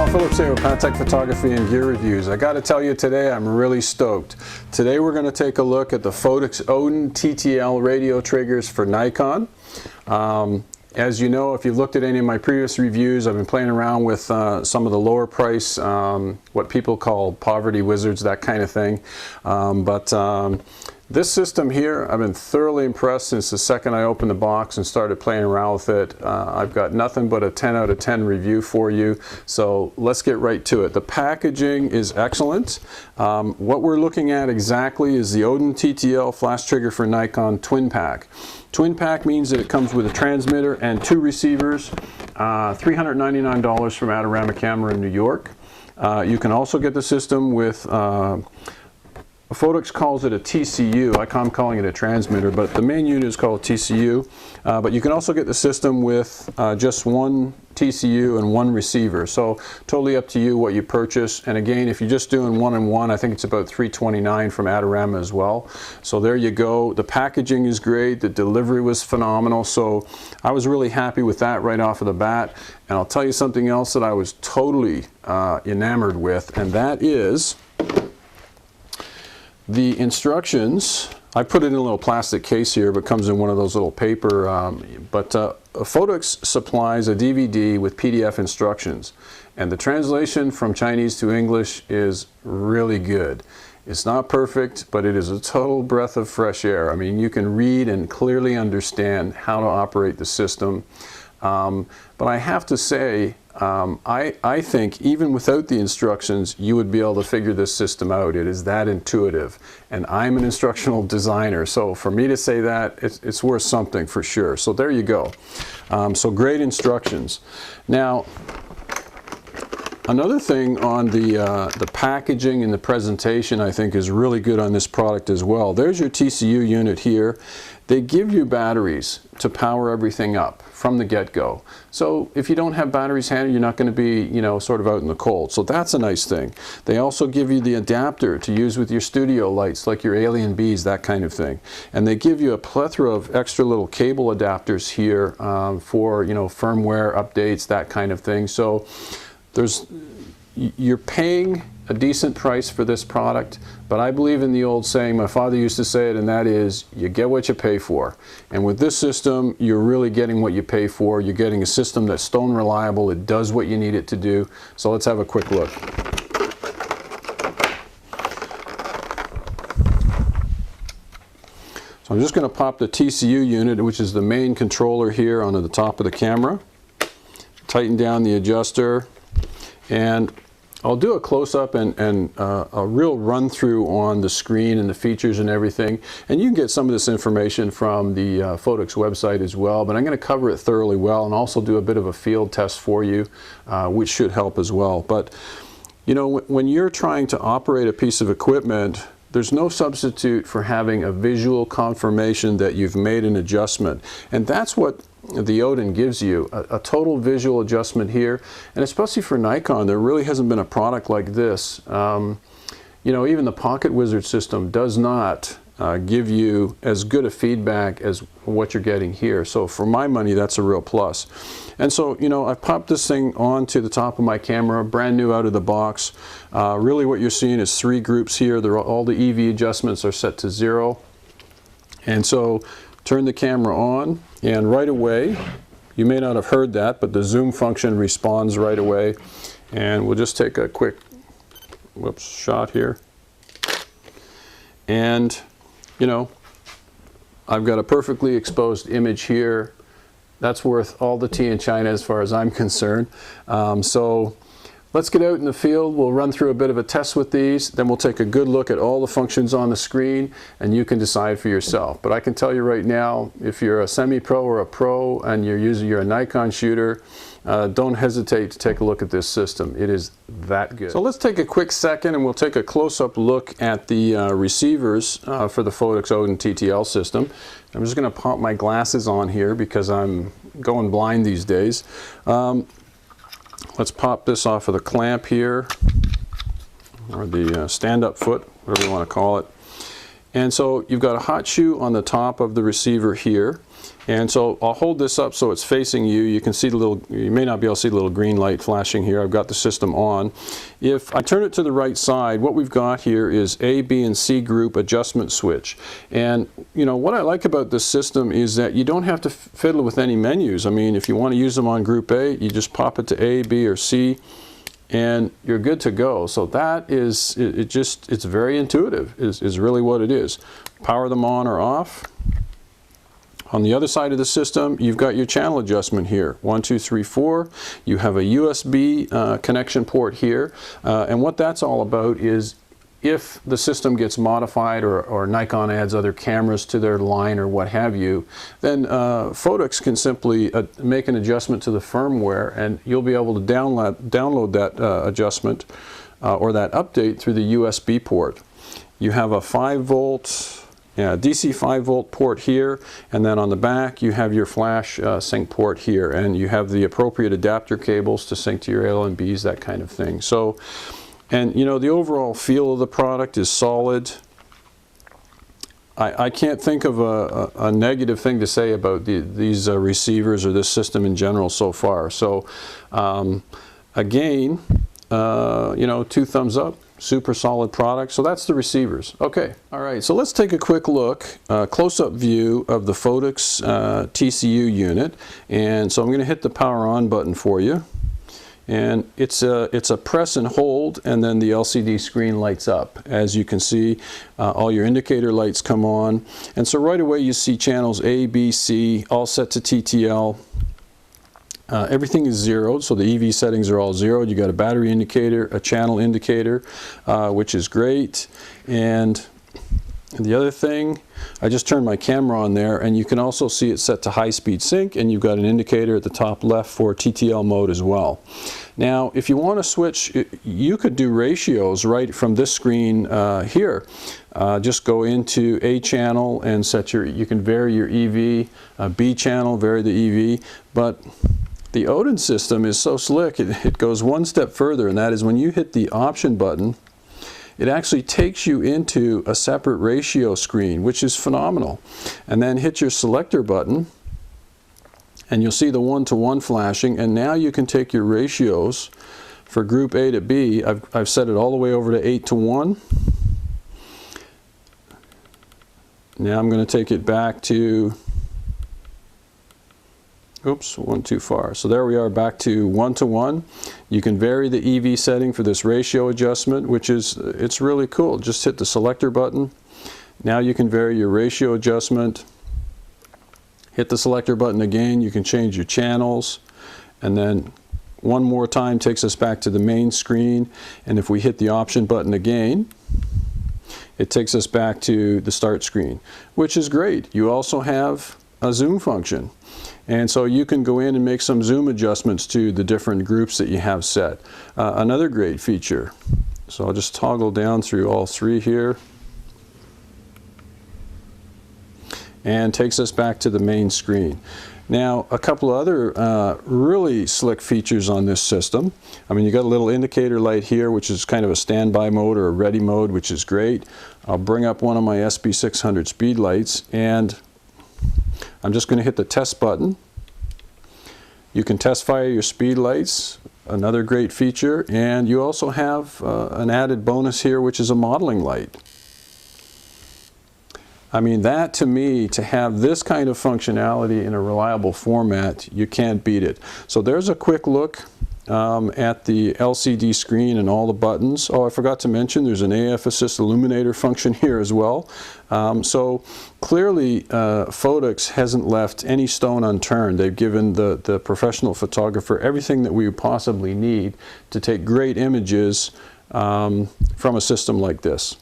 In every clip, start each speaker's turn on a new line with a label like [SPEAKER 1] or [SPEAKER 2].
[SPEAKER 1] Phillips here with Phottix Photography and Gear Reviews. I got to tell you today I'm really stoked. Today we're going to take a look at the Phottix Odin TTL radio triggers for Nikon. As you know, if you've looked at any of my previous reviews, I've been playing around with some of the lower price, what people call poverty wizards, that kind of thing. This system here, I've been thoroughly impressed since the second I opened the box and started playing around with it. I've got nothing but a 10 out of 10 review for you. So let's get right to it. The packaging is excellent. What we're looking at exactly is the Odin TTL flash trigger for Nikon twin pack. Twin pack means that it comes with a transmitter and two receivers, $399 from Adorama Camera in New York. You can also get the system with Phottix calls it a TCU. I'm calling it a transmitter, but the main unit is called TCU. But you can also get the system with just one TCU and one receiver. So totally up to you what you purchase. And again, if you're just doing one-on-one, I think it's about $329 from Adorama as well. So there you go. The packaging is great. The delivery was phenomenal. So I was really happy with that right off of the bat. And I'll tell you something else that I was totally enamored with, and that is the instructions. I put it in a little plastic case here, but comes in one of those little paper, Phottix supplies a DVD with PDF instructions, and the translation from Chinese to English is really good. It's not perfect, but it is a total breath of fresh air. I mean, you can read and clearly understand how to operate the system. But I have to say, I think even without the instructions, you would be able to figure this system out. It is that intuitive. And I'm an instructional designer, so for me to say that, it's worth something for sure. So there you go. So great instructions. Now, another thing on the packaging and the presentation I think is really good on this product as well. There's your TCU unit here. They give you batteries to power everything up from the get-go. So if you don't have batteries handy, you're not going to be, you know, sort of out in the cold. So that's a nice thing. They also give you the adapter to use with your studio lights, like your Alien Bees, that kind of thing. And they give you a plethora of extra little cable adapters here for, you know, firmware updates, that kind of thing. So you're paying a decent price for this product, but I believe in the old saying, my father used to say it, and that is, you get what you pay for. And with this system, you're really getting what you pay for. You're getting a system that's stone reliable. It does what you need it to do. So let's have a quick look. So I'm just going to pop the TCU unit, which is the main controller here, onto the top of the camera. Tighten down the adjuster, and I'll do a close-up and a real run-through on the screen and the features and everything. And you can get some of this information from the Phottix website as well, but I'm going to cover it thoroughly well and also do a bit of a field test for you, which should help as well. But, you know, when you're trying to operate a piece of equipment, there's no substitute for having a visual confirmation that you've made an adjustment. And that's what the Odin gives you, a total visual adjustment here. And especially for Nikon, there really hasn't been a product like this. You know, even the Pocket Wizard system does not give you as good a feedback as what you're getting here. So for my money, that's a real plus. And so, you know, I've popped this thing onto the top of my camera, brand new out of the box. Really what you're seeing is three groups here. All the EV adjustments are set to 0. And so turn the camera on, and right away, you may not have heard that, but the zoom function responds right away. And we'll just take a quick shot here. And, you know, I've got a perfectly exposed image here. That's worth all the tea in China as far as I'm concerned. So let's get out in the field. We'll run through a bit of a test with these. Then we'll take a good look at all the functions on the screen, and you can decide for yourself. But I can tell you right now, if you're a semi-pro or a pro and you're a Nikon shooter, don't hesitate to take a look at this system. It is that good. So let's take a quick second and we'll take a close-up look at the receivers for the Phottix Odin TTL system. I'm just going to pop my glasses on here because I'm going blind these days. Let's pop this off of the clamp here, or the stand-up foot, whatever you want to call it. And so you've got a hot shoe on the top of the receiver here. And so I'll hold this up so it's facing you. You can see the little, you may not be able to see the little green light flashing here. I've got the system on. If I turn it to the right side, what we've got here is A, B, and C group adjustment switch. And you know, what I like about this system is that you don't have to fiddle with any menus. I mean, if you want to use them on group A, you just pop it to A, B, or C, and you're good to go. So that is, it's very intuitive, is really what it is. Power them on or off. On the other side of the system, you've got your channel adjustment here. 1, 2, 3, 4. You have a USB connection port here. And what that's all about is if the system gets modified or Nikon adds other cameras to their line or what have you, then Phottix can simply make an adjustment to the firmware, and you'll be able to download that adjustment or that update through the USB port. You have a 5-volt DC 5-volt port here, and then on the back you have your flash sync port here, and you have the appropriate adapter cables to sync to your LNBs, that kind of thing. So, and you know, the overall feel of the product is solid. I can't think of a negative thing to say about these receivers or this system in general so far. So again, you know, 2 thumbs up. Super solid product. So that's the receivers. Okay, all right, so let's take a quick look, close-up view of the Phottix TCU unit. And so I'm going to hit the power on button for you, and it's a press and hold, and then the LCD screen lights up. As you can see, all your indicator lights come on, and so right away you see channels A, B, C all set to TTL. Everything is zeroed, so the EV settings are all zeroed. You got a battery indicator, a channel indicator, which is great. And the other thing, I just turned my camera on there, and you can also see it set to high-speed sync, and you've got an indicator at the top left for TTL mode as well. Now, if you want to switch, you could do ratios right from this screen here. Just go into A channel and set you can vary your EV, B channel, vary the EV, but the Odin system is so slick, it goes one step further, and that is when you hit the option button, it actually takes you into a separate ratio screen, which is phenomenal. And then hit your selector button, and you'll see the 1-to-1 flashing, and now you can take your ratios for group A to B. I've set it all the way over to 8-to-1. Now I'm going to take it back to, oops, one too far. So there we are, back to 1-to-1. You can vary the EV setting for this ratio adjustment, which is, it's really cool. Just hit the selector button. Now you can vary your ratio adjustment. Hit the selector button again, you can change your channels, and then one more time takes us back to the main screen. And if we hit the option button again, it takes us back to the start screen, which is great. You also have a zoom function. And so you can go in and make some zoom adjustments to the different groups that you have set. Another great feature. So I'll just toggle down through all 3 here. And takes us back to the main screen. Now, a couple of other really slick features on this system. I mean, you got a little indicator light here, which is kind of a standby mode or a ready mode, which is great. I'll bring up one of my SB600 speed lights, and I'm just going to hit the test button. You can test fire your speed lights, another great feature, and you also have an added bonus here, which is a modeling light. I mean, that to me, to have this kind of functionality in a reliable format, you can't beat it. So there's a quick look at the LCD screen and all the buttons. Oh, I forgot to mention there's an AF Assist Illuminator function here as well. So clearly Phottix hasn't left any stone unturned. They've given the professional photographer everything that we would possibly need to take great images from a system like this.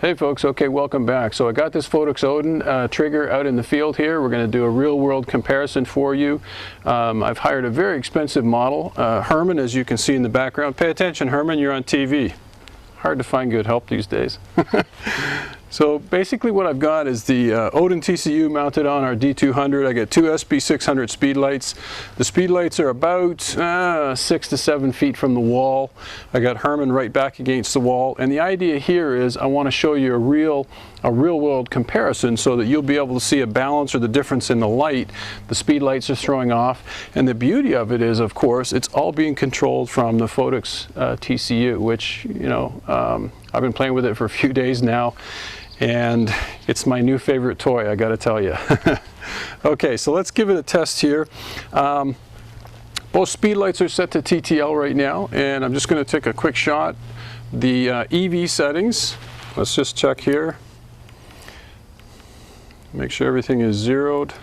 [SPEAKER 1] Hey folks, okay, welcome back. So I got this Phottix Odin trigger out in the field here. We're going to do a real-world comparison for you. I've hired a very expensive model, Herman, as you can see in the background. Pay attention, Herman, you're on TV. Hard to find good help these days. So basically what I've got is the Odin TCU mounted on our D200. I get two SB600 speed lights. The speed lights are about 6 to 7 feet from the wall. I got Herman right back against the wall. And the idea here is I want to show you a real world comparison so that you'll be able to see a balance or the difference in the light the speed lights are throwing off. And the beauty of it is, of course, it's all being controlled from the Phottix TCU, which, you know, I've been playing with it for a few days now, and it's my new favorite toy, I gotta tell you. Okay, so let's give it a test here. Both speed lights are set to TTL right now, and I'm just gonna take a quick shot. The EV settings, let's just check here. Make sure everything is zeroed.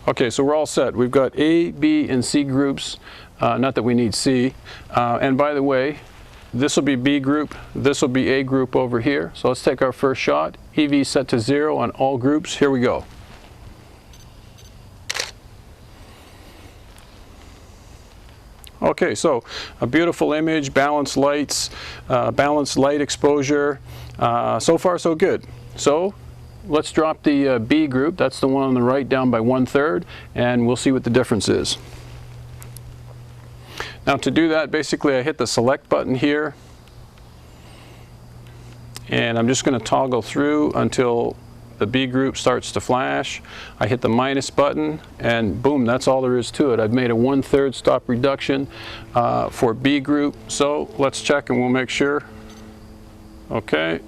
[SPEAKER 1] Okay, so we're all set. We've got A, B, and C groups. Not that we need C. And by the way, this will be B group, this will be A group over here. So let's take our first shot. EV set to 0 on all groups. Here we go. Okay, so a beautiful image, balanced lights, balanced light exposure. So far, so good. So let's drop the B group, that's the one on the right, down by 1/3, and we'll see what the difference is. Now to do that, basically I hit the select button here, and I'm just going to toggle through until the B group starts to flash. I hit the minus button, and boom, that's all there is to it. I've made a 1/3 stop reduction for B group, so let's check and we'll make sure. Okay.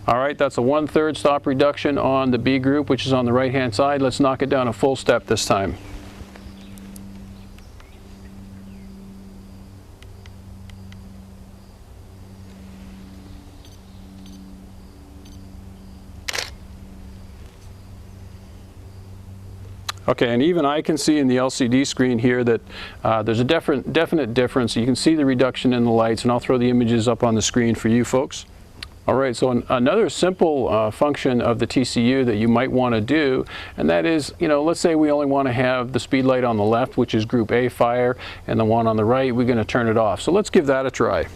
[SPEAKER 1] All right, that's a 1/3 stop reduction on the B group, which is on the right-hand side. Let's knock it down a full step this time. Okay, and even I can see in the LCD screen here that there's a definite difference. You can see the reduction in the lights, and I'll throw the images up on the screen for you folks. All right, so another simple function of the TCU that you might want to do, and that is, you know, let's say we only want to have the speed light on the left, which is group A fire, and the one on the right, we're going to turn it off. So let's give that a try.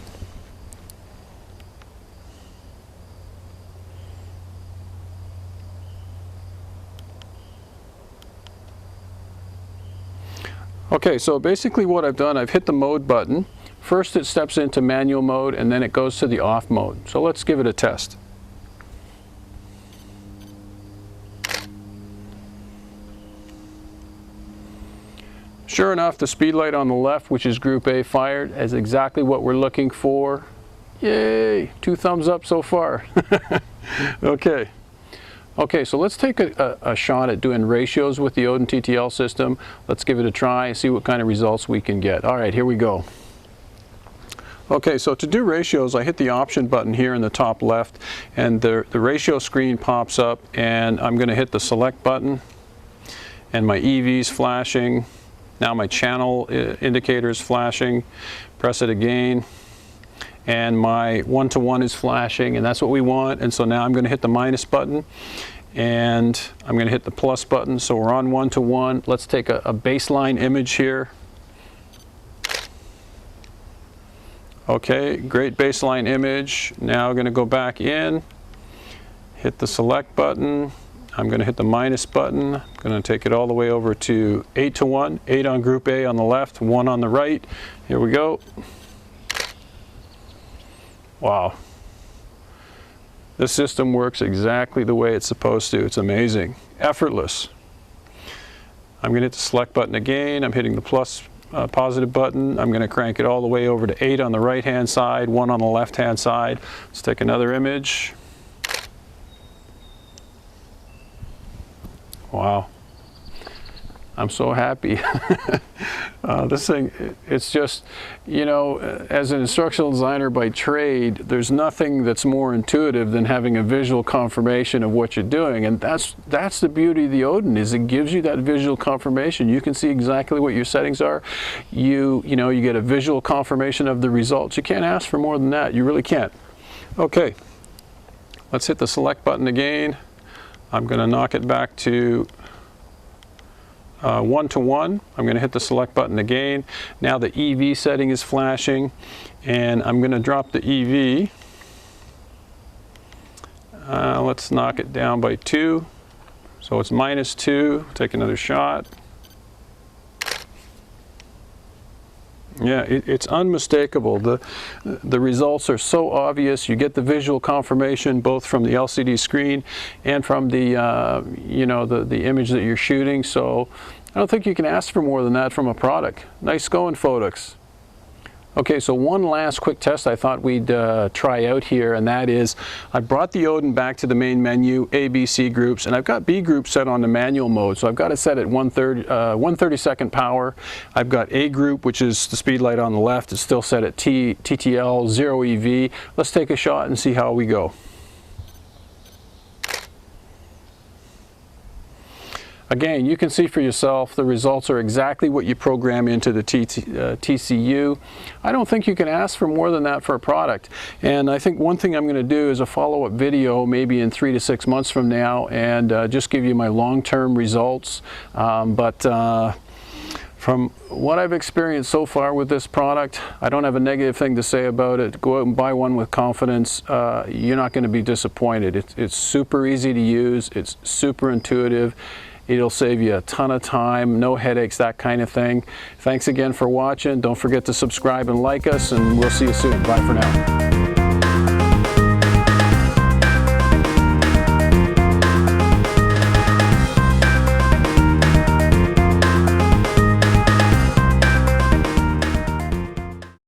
[SPEAKER 1] Okay, so basically what I've done, I've hit the mode button. First it steps into manual mode, and then it goes to the off mode. So let's give it a test. Sure enough, the speed light on the left, which is group A fired, is exactly what we're looking for. Yay! 2 thumbs up so far. Okay. Okay, so let's take a shot at doing ratios with the Odin TTL system. Let's give it a try and see what kind of results we can get. All right, here we go. Okay, so to do ratios, I hit the option button here in the top left, and the ratio screen pops up, and I'm going to hit the select button, and my EV's flashing. Now my channel indicator is flashing. Press it again, and my 1:1 is flashing, and that's what we want. And so now I'm going to hit the minus button, and I'm going to hit the plus button. So we're on 1:1. Let's take a baseline image here. Okay, great baseline image. Now I'm going to go back in, hit the select button. I'm going to hit the minus button. I'm going to take it all the way over to 8:1. 8 on group A on the left, 1 on the right. Here we go. Wow. This system works exactly the way it's supposed to. It's amazing. Effortless. I'm going to hit the select button again. I'm hitting the plus positive button. I'm going to crank it all the way over to 8 on the right hand side, 1 on the left hand side. Let's take another image. Wow. I'm so happy. This thing, it's just, you know, as an instructional designer by trade, there's nothing that's more intuitive than having a visual confirmation of what you're doing. And that's the beauty of the Odin, is it gives you that visual confirmation. You can see exactly what your settings are. You know, you get a visual confirmation of the results. You can't ask for more than that. You really can't. Okay. Let's hit the select button again. I'm going to knock it back to 1:1. I'm going to hit the select button again. Now the EV setting is flashing, and I'm going to drop the EV. Let's knock it down by 2. So it's -2. Take another shot. Yeah, it's unmistakable. The results are so obvious. You get the visual confirmation both from the LCD screen and from the you know, the image that you're shooting. So I don't think you can ask for more than that from a product. Nice going, Phottix. Okay, so one last quick test I thought we'd try out here, and that is I brought the Odin back to the main menu, A, B, C groups, and I've got B group set on the manual mode, so I've got it set at 132nd power. I've got A group, which is the speed light on the left, is still set at iTTL 0 EV. Let's take a shot and see how we go. Again, you can see for yourself the results are exactly what you program into the TCU. I don't think you can ask for more than that for a product. And I think one thing I'm going to do is a follow-up video maybe in 3 to 6 months from now, and just give you my long-term results. From what I've experienced so far with this product, I don't have a negative thing to say about it. Go out and buy one with confidence. You're not going to be disappointed. It's super easy to use. It's super intuitive. It'll save you a ton of time, no headaches, that kind of thing. Thanks again for watching. Don't forget to subscribe and like us, and we'll see you soon. Bye for now.